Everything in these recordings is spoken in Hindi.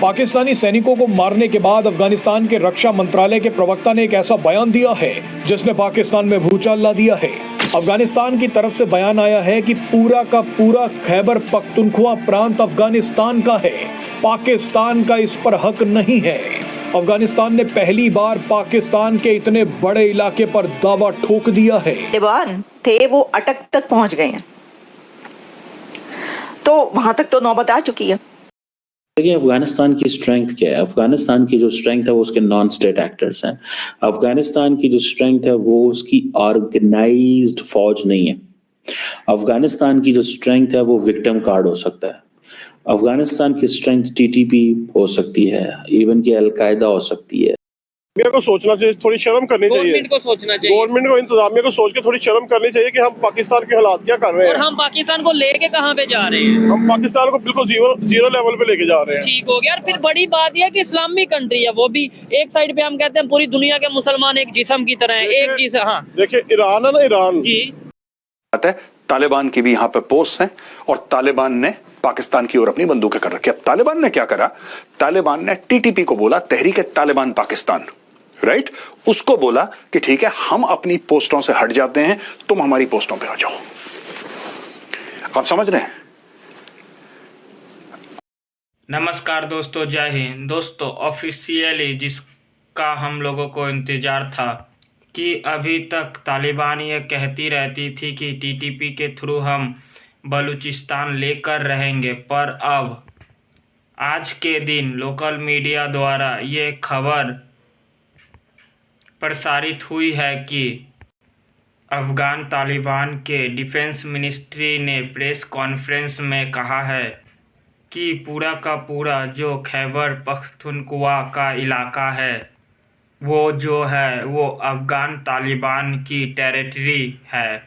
पाकिस्तानी सैनिकों को मारने के बाद अफगानिस्तान के रक्षा मंत्रालय के प्रवक्ता ने एक ऐसा बयान दिया है जिसने पाकिस्तान में भूचाल ला दिया है। अफगानिस्तान की तरफ से बयान आया है कि पूरा का पूरा खैबर पख्तूनख्वा प्रांत अफगानिस्तान का है, पाकिस्तान का इस पर हक नहीं है। अफगानिस्तान ने पहली बार पाकिस्तान के इतने बड़े इलाके पर दावा ठोक दिया है। तालिबान थे वो अटक तक पहुंच गए हैं, तो वहां तक तो नौबत आ चुकी है। देखिए अफगानिस्तान की स्ट्रेंथ क्या है। अफगानिस्तान की जो स्ट्रेंथ है वो उसके नॉन स्टेट एक्टर्स हैं। अफगानिस्तान की जो स्ट्रेंथ है वो उसकी ऑर्गेनाइज्ड फौज नहीं है। अफगानिस्तान की जो स्ट्रेंथ है वो विक्टिम कार्ड हो सकता है। अफगानिस्तान की स्ट्रेंथ टीटीपी हो सकती है, इवन की अलकायदा हो सकती है। इंडिया को सोचना चाहिए, थोड़ी शर्म करनी चाहिए। गवर्नमेंट को सोचना चाहिए, गवर्नमेंट को, इंतजामिया को सोच के थोड़ी शर्म करनी चाहिए कि हम पाकिस्तान के हालात क्या कर रहे हैं और हम पाकिस्तान को लेके कहाँ पे जा रहे हैं। हम पाकिस्तान को बिल्कुल जीरो लेवल पे लेके जा रहे हैं। ठीक हो गया। और फिर बड़ी बात यह है कि इस्लामिक कंट्री है, वो भी एक साइड पे हम कहते हैं पूरी दुनिया के मुसलमान एक जिस्म की तरह है, एक जिस्म। हाँ देखिए ईरान है ना, ईरान जी तालिबान की भी यहाँ पे पोस्ट हैं और तालिबान ने पाकिस्तान की ओर अपनी बंदूकें कर रखी। अब तालिबान ने क्या करा, तालिबान ने टीटीपी को बोला, तहरीक तालिबान पाकिस्तान, राइट, उसको बोला कि ठीक है हम अपनी पोस्टों से हट जाते हैं, तुम हमारी पोस्टों पे आ जाओ। आप समझ रहे हैं? नमस्कार दोस्तों, जय हिंद। दोस्तों ऑफिशियली जिसका हम लोगों को इंतज़ार था कि अभी तक तालिबान ये कहती रहती थी कि टीटीपी के थ्रू हम बलूचिस्तान लेकर रहेंगे, पर अब आज के दिन लोकल मीडिया द्वारा ये खबर प्रसारित हुई है कि अफ़गान तालिबान के डिफेंस मिनिस्ट्री ने प्रेस कॉन्फ्रेंस में कहा है कि पूरा का पूरा जो खैबर पख्तूनख्वा का इलाका है वो जो है वो अफ़गान तालिबान की टेरिटरी है।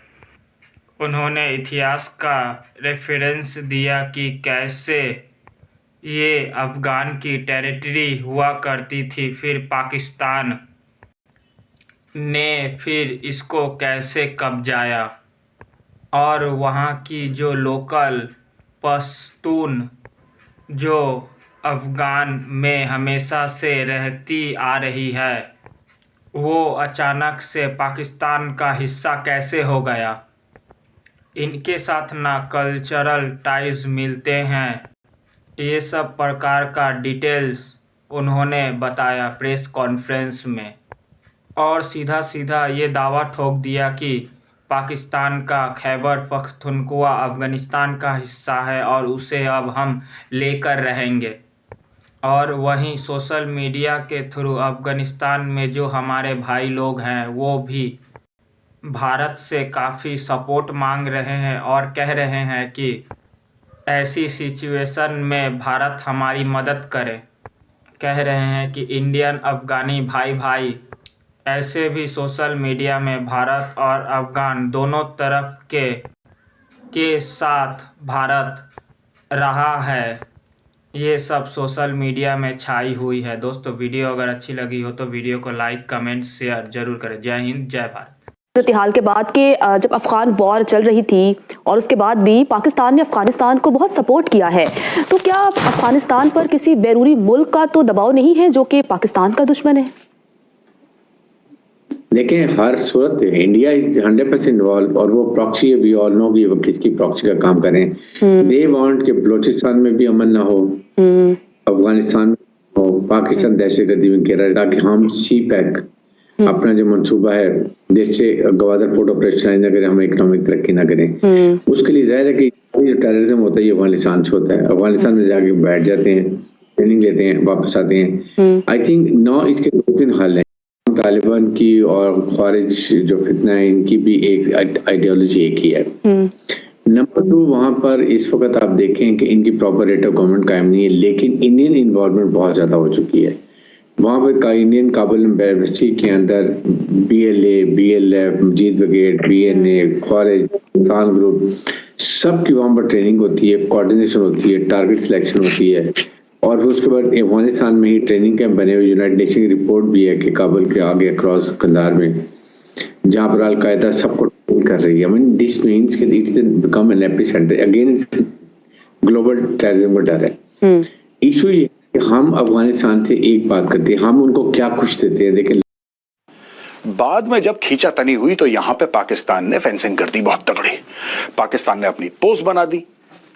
उन्होंने इतिहास का रेफरेंस दिया कि कैसे ये अफ़गान की टेरिटरी हुआ करती थी, फिर पाकिस्तान ने फिर इसको कैसे कब्जाया और वहाँ की जो लोकल पश्तून जो अफ़गान में हमेशा से रहती आ रही है वो अचानक से पाकिस्तान का हिस्सा कैसे हो गया। इनके साथ ना कल्चरल टाइज मिलते हैं, ये सब प्रकार का डिटेल्स उन्होंने बताया प्रेस कॉन्फ्रेंस में। और सीधा सीधा ये दावा ठोक दिया कि पाकिस्तान का खैबर पख्तूनख्वा अफ़गानिस्तान का हिस्सा है और उसे अब हम लेकर रहेंगे। और वहीं सोशल मीडिया के थ्रू अफ़गानिस्तान में जो हमारे भाई लोग हैं वो भी भारत से काफ़ी सपोर्ट मांग रहे हैं और कह रहे हैं कि ऐसी सिचुएशन में भारत हमारी मदद करे। कह रहे हैं कि इंडियन अफ़गानी भाई भाई, ऐसे भी सोशल मीडिया में भारत और अफ़गान दोनों तरफ के साथ भारत रहा है, ये सब सोशल मीडिया में छाई हुई है। दोस्तों वीडियो अगर अच्छी लगी हो तो वीडियो को लाइक कमेंट शेयर जरूर करें। जय हिंद, जय भारत। हाल के बाद के जब अफगान वॉर चल रही थी और उसके बाद भी पाकिस्तान ने अफगानिस्तान को बहुत सपोर्ट किया है, तो क्या अफगानिस्तान पर किसी बैरूनी मुल्क का तो दबाव नहीं है जो कि पाकिस्तान का दुश्मन है? देखें हर सूरत इंडिया इज 100% इन्वॉल्व और वो प्रॉक्सी वी ऑल नो कि वो किसकी प्रॉक्सी का काम करें। दे वांट कि बलूचिस्तान में भी अमन ना हो, अफगानिस्तान में हो, पाकिस्तान दहशतगर्दी में घेरा, ताकि हम सी पैक अपना जो मंसूबा है देश से गवादर पोर्ट ऑपरेशन ना करें, हम इकोनॉमिक तरक्की ना करें। उसके लिए जाहिर है कि जो टेररिज्म होता है ये अफगानिस्तान से होता है। अफगानिस्तान में जाके बैठ जाते हैं, ट्रेनिंग लेते हैं, वापस आते हैं। आई थिंक नौ इसके 2-3 हल है। तालिबान की और ख्वारिज जो फितना है इनकी भी एक आइडियोलॉजी एक ही है। नंबर 2, वहां पर इस वक्त आप देखें कि इनकी प्रॉपर रेट ऑफ गवर्नमेंट कायम नहीं है, लेकिन इंडियन इन्वॉल्वमेंट बहुत ज्यादा हो चुकी है। वहां पर इंडियन काबुल यूनिवर्सिटी के अंदर BLA, BLF, मजीद ब्रिगेड, BNA, ख्वारिज, किसान ग्रुप, सबकी वहां पर ट्रेनिंग होती है, कोऑर्डिनेशन होती है, टारगेट सिलेक्शन होती है। और उसके बाद अफगानिस्तान में ही ट्रेनिंग कैंप बने हुए, यूनाइटेड नेशन की रिपोर्ट भी है कि काबुल के आगे अक्रॉस कंधार में जहां पर अलकायदा सबको ट्रेन कर रही है। आई मीन दिस मींस कि it's become an epicentre again, global terrorism का डर है। इशू ये हम अफगानिस्तान से एक बात करते हैं, हम उनको क्या कुछ देते हैं। देखिए बाद में जब खींचातनी हुई तो यहां पे पाकिस्तान ने फेंसिंग कर दी बहुत तगड़ी। पाकिस्तान ने अपनी पोस्ट बना दी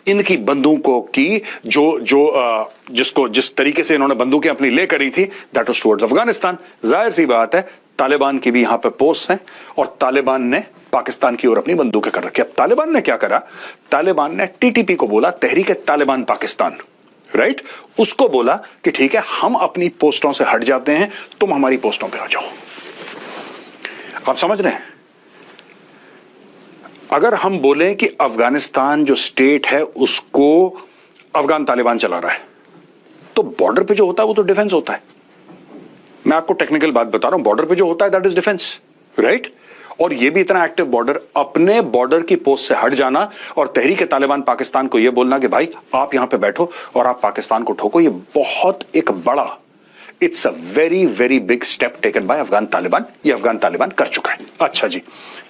इनकी बंदूकों की, जिसको जिस तरीके से इन्होंने बंदूकें अपनी ले करी थी, दैट वाज टुवर्ड्स अफगानिस्तान। जाहिर सी बात है तालिबान की भी यहां पे पोस्ट हैं और तालिबान ने पाकिस्तान की ओर अपनी बंदूकें कर रखी। अब तालिबान ने क्या करा, तालिबान ने टीटीपी को बोला, तहरीक तालिबान पाकिस्तान, राइट, उसको बोला कि ठीक है हम अपनी पोस्टों से हट जाते हैं, तुम हमारी पोस्टों पे आ जाओ। आप समझ रहे हैं, अगर हम बोलें कि अफगानिस्तान जो स्टेट है उसको अफगान तालिबान चला रहा है, तो बॉर्डर पे जो होता है वो तो डिफेंस होता है। मैं आपको टेक्निकल बात बता रहा हूं, बॉर्डर पे जो होता है दैट इज डिफेंस, राइट। और ये भी इतना एक्टिव बॉर्डर, अपने बॉर्डर की पोस्ट से हट जाना और तहरीक तालिबान पाकिस्तान को ये बोलना कि भाई आप यहां पे बैठो और आप पाकिस्तान को ठोको, ये बहुत एक बड़ा, it's a very very big step taken by Afghan Taliban. ये अफगान तालिबान कर चुका है। अच्छा जी,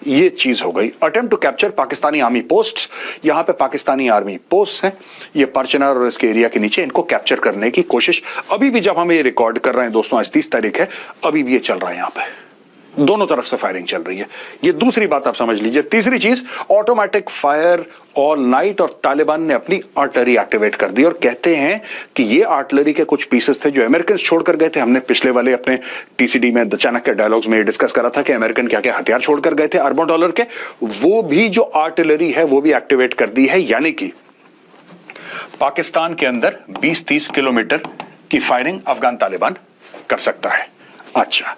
ये चीज हो गई। Attempt to capture Pakistani army posts, यहां पे पाकिस्तानी आर्मी पोस्ट हैं, ये परचनर और इसके एरिया के नीचे, इनको कैप्चर करने की कोशिश अभी भी, जब हम ये रिकॉर्ड कर रहे हैं दोस्तों, आज 30 तारीख है, अभी भी ये चल रहा है। यहां पे दोनों तरफ से फायरिंग चल रही है। ये दूसरी बात आप समझ लीजिए। तीसरी चीज, ऑटोमेटिक फायर ऑल नाइट, और तालिबान ने अपनी आर्टलरी एक्टिवेट कर दी और कहते हैं कि ये आर्टलरी के कुछ पीसेस थे जो अमेरिकन छोड़कर गए थे। हमने पिछले वाले अपने टीसीडी में, चाणक्य डायलॉग्स में डिस्कस करा था कि अमेरिकन क्या क्या हथियार छोड़कर गए थे अरबों डॉलर के, वो भी जो आर्टलरी है वो भी एक्टिवेट कर दी है। यानी कि पाकिस्तान के अंदर 20-30 किलोमीटर की फायरिंग अफगान तालिबान कर सकता है। अच्छा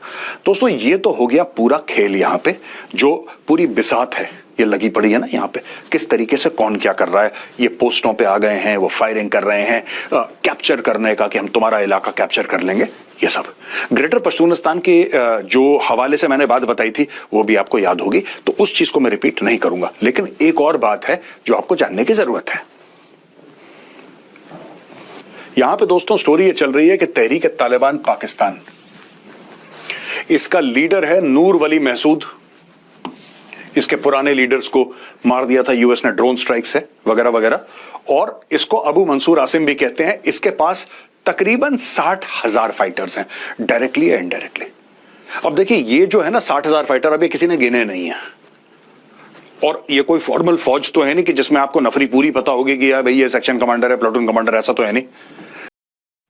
दोस्तों, ये तो हो गया पूरा खेल। यहां पे जो पूरी बिसात है ये लगी पड़ी है ना, यहां पे किस तरीके से कौन क्या कर रहा है। ये पोस्टों पे आ गए हैं, वो फायरिंग कर रहे हैं, कैप्चर करने का कि हम तुम्हारा इलाका कैप्चर कर लेंगे। ये सब ग्रेटर पश्तूनिस्तान के जो हवाले से मैंने बात बताई थी वो भी आपको याद होगी, तो उस चीज को मैं रिपीट नहीं करूंगा। लेकिन एक और बात है जो आपको जानने की जरूरत है। यहां पे दोस्तों स्टोरी ये चल रही है कि तहरीक तालिबान पाकिस्तान, इसका लीडर है नूर वली महसूद। इसके पुराने लीडर्स को मार दिया था यूएस ने ड्रोन स्ट्राइक से वगैरह वगैरह, और इसको अबू मंसूर आसिम भी कहते हैं। इसके पास तकरीबन 60,000 फाइटर्स हैं, डायरेक्टली या इनडायरेक्टली। अब देखिए ये जो है ना 60,000 फाइटर, अभी किसी ने गिने नहीं है, और ये कोई फॉर्मल फौज तो है नहीं कि जिसमें आपको नफरी पूरी पता होगी कि यार भाई ये सेक्शन कमांडर है, प्लाटून कमांडर, ऐसा तो है नहीं।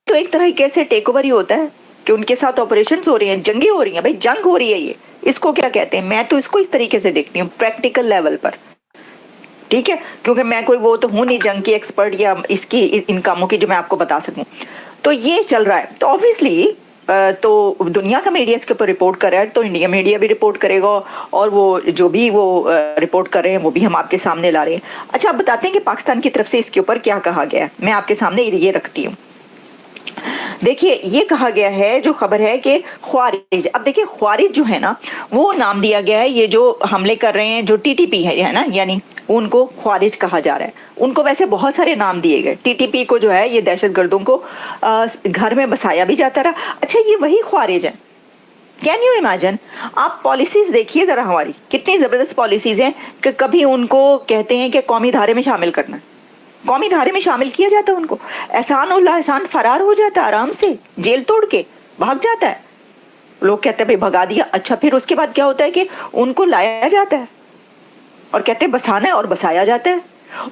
तो एक तरह कैसे टेक ओवर ही होता है कि उनके साथ ऑपरेशंस हो रही हैं, जंगी हो रही हैं। भाई जंग हो रही है, ये इसको क्या कहते हैं? मैं तो इसको इस तरीके से देखती हूँ, प्रैक्टिकल लेवल पर, ठीक है, क्योंकि मैं कोई वो तो हूं नहीं जंग की एक्सपर्ट या इसकी इन कामों की जो मैं आपको बता सकूं। तो ये चल रहा है, तो ऑब्वियसली तो दुनिया का मीडिया इसके ऊपर रिपोर्ट कर रहा है, तो इंडिया मीडिया भी रिपोर्ट करेगा, और वो जो भी वो रिपोर्ट कर रहे हैं वो भी हम आपके सामने ला रहे हैं। अच्छा, आप बताते हैं कि पाकिस्तान की तरफ से इसके ऊपर क्या कहा गया है। मैं आपके सामने ये रखती हूँ। देखिए, ये कहा गया है, जो खबर है कि ख्वारिज, अब देखिए ख्वारिज जो है ना वो नाम दिया गया है, ये जो हमले कर रहे हैं जो टीटीपी है ना, यानी उनको ख्वारिज कहा जा रहा है। उनको वैसे बहुत सारे नाम दिए गए। टीटीपी को जो है ये दहशतगर्दों को घर में बसाया भी जाता रहा। अच्छा, ये वही ख्वारिज है। Can you imagine? आप पॉलिसीज देखिए जरा, हमारी कितनी जबरदस्त पॉलिसीज हैं कि कभी उनको कहते हैं कि कौमी धारे में शामिल करना है, कौमी धारे में शामिल किया जाता है उनको। एहसानुल्लाह एहसान फरार हो जाता है, आराम से जेल तोड़ के भाग जाता है। लोग कहते हैं भाई भगा दिया। अच्छा, फिर उसके बाद क्या होता है कि उनको लाया जाता है और कहते हैं बसाना है, और बसाया जाता है।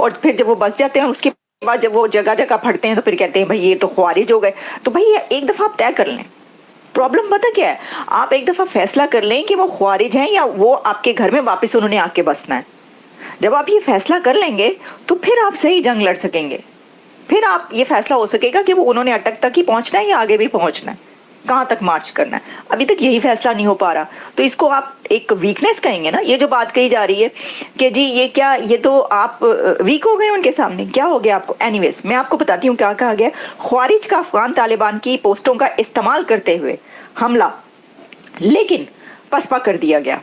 और फिर जब वो बस जाते हैं, उसके बाद जब वो जगह जगह फटते हैं, तो फिर कहते हैं भाई ये तो ख्वारिज हो गए। तो भाई एक दफा आप तय कर लें। प्रॉब्लम पता क्या है? आप एक दफा फैसला कर लें कि वो ख्वारिज हैं या वो आपके घर में वापस उन्होंने आके बसना है। जब आप ये फैसला कर लेंगे तो फिर आप सही जंग लड़ सकेंगे। फिर आप ये फैसला हो सकेगा कि वो उन्होंने अटक तक ही पहुंचना है या आगे भी पहुंचना है, कहां तक मार्च करना है। अभी तक यही फैसला नहीं हो पा रहा, तो इसको आप एक वीकनेस कहेंगे ना। ये जो बात कही जा रही है कि जी ये क्या, ये तो आप वीक हो गए उनके सामने, क्या हो गया आपको? एनीवेज, मैं आपको बताती हूँ क्या कहा गया। ख्वारिज का अफगान तालिबान की पोस्टों का इस्तेमाल करते हुए हमला लेकिन पसपा कर दिया गया।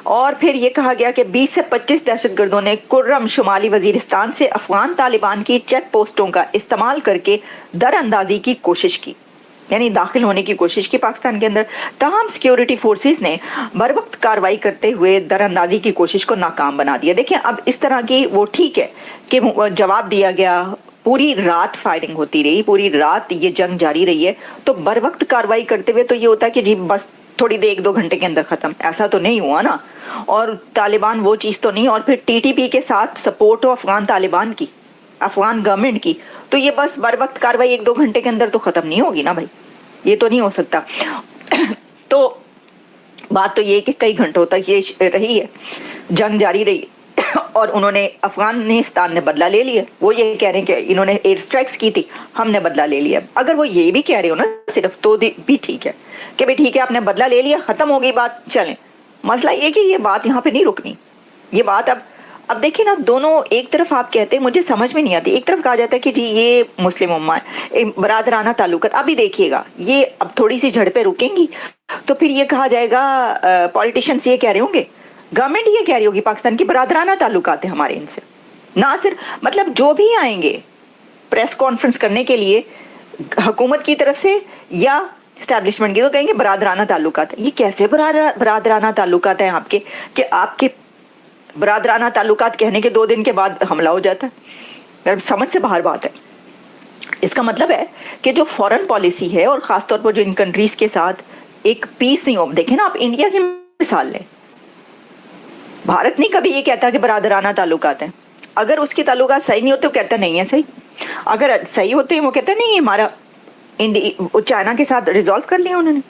और फिर ये कहा गया कि 20 से 25 दहशतगर्दों ने कुर्रम शुमाली वजीरिस्तान से अफगान तालिबान की चेक पोस्टों का इस्तेमाल करके दरअंदाजी की कोशिश की, यानी दाखिल होने की कोशिश की पाकिस्तान के अंदर। तमाम सिक्योरिटी फोर्सेस ने बर वक्त कार्रवाई करते हुए दरअंदाजी की कोशिश को नाकाम बना दिया। देखिए, अब इस तरह की वो ठीक है कि जवाब दिया गया, पूरी रात फायरिंग होती रही, पूरी रात ये जंग जारी रही है, तो बर वक्त कार्रवाई करते हुए तो ये होता है कि जी बस थोड़ी देर 1-2 घंटे के अंदर खत्म, ऐसा तो नहीं हुआ ना। और तालिबान वो चीज तो नहीं, और फिर टीटीपी के साथ सपोर्ट हो अफगान तालिबान की, अफगान गवर्नमेंट की, तो ये बस बर वक्त कार्रवाई 1-2 घंटे के अंदर तो खत्म नहीं होगी ना भाई, ये तो नहीं हो सकता। तो बात तो ये कि कई घंटों तक ये रही है, जंग जारी रही और उन्होंने, अफगानिस्तान ने बदला ले लिया। वो ये कह रहे हैं कि इन्होंने एयर स्ट्राइक्स की थी, हमने बदला ले लिया। अगर वो ये भी कह रहे हो ना सिर्फ, तो भी ठीक है कि भाई ठीक है आपने बदला ले लिया, खत्म हो गई बात, चलें। मसला ये कि ये बात यहाँ पे नहीं रुकनी, ये बात अब देखिए ना, दोनों एक तरफ आप कहते हैं, मुझे समझ में नहीं आती, एक तरफ कहा जाता है कि जी ये मुस्लिम उम्मा है, बरादराना ताल्लुकात। अभी देखिएगा ये अब थोड़ी सी झड़पें रुकेंगी तो फिर ये कहा जाएगा, पॉलिटिशियंस ये कह रहे होंगे, गवर्नमेंट ये कह रही होगी पाकिस्तान की बरादराना ताल्लुकात है हमारे इनसे, ना सिर्फ मतलब जो भी आएंगे प्रेस कॉन्फ्रेंस करने के लिए हुकूमत की तरफ से या एस्टैब्लिशमेंट की, तो कहेंगे बरादराना ताल्लुकात है। ये कैसे बरादराना ताल्लुकात है आपके, कि आपके बरादराना ताल्लुकात कहने के 2 दिन के बाद हमला हो जाता है? समझ से बाहर बात है। इसका मतलब है कि जो फॉरेन पॉलिसी है, और खासतौर पर जो इन कंट्रीज के साथ एक पीस नहीं हो, देखें ना आप इंडिया की मिसाल लें, भारत नहीं कभी ये कहता कि बरादराना ताल्लुकात है, अगर उसके ताल्लुकात सही नहीं होते वो कहता नहीं है सही, अगर सही होते हैं वो कहता नहीं हमारा चाइना के साथ रिजॉल्व कर लिया उन्होंने।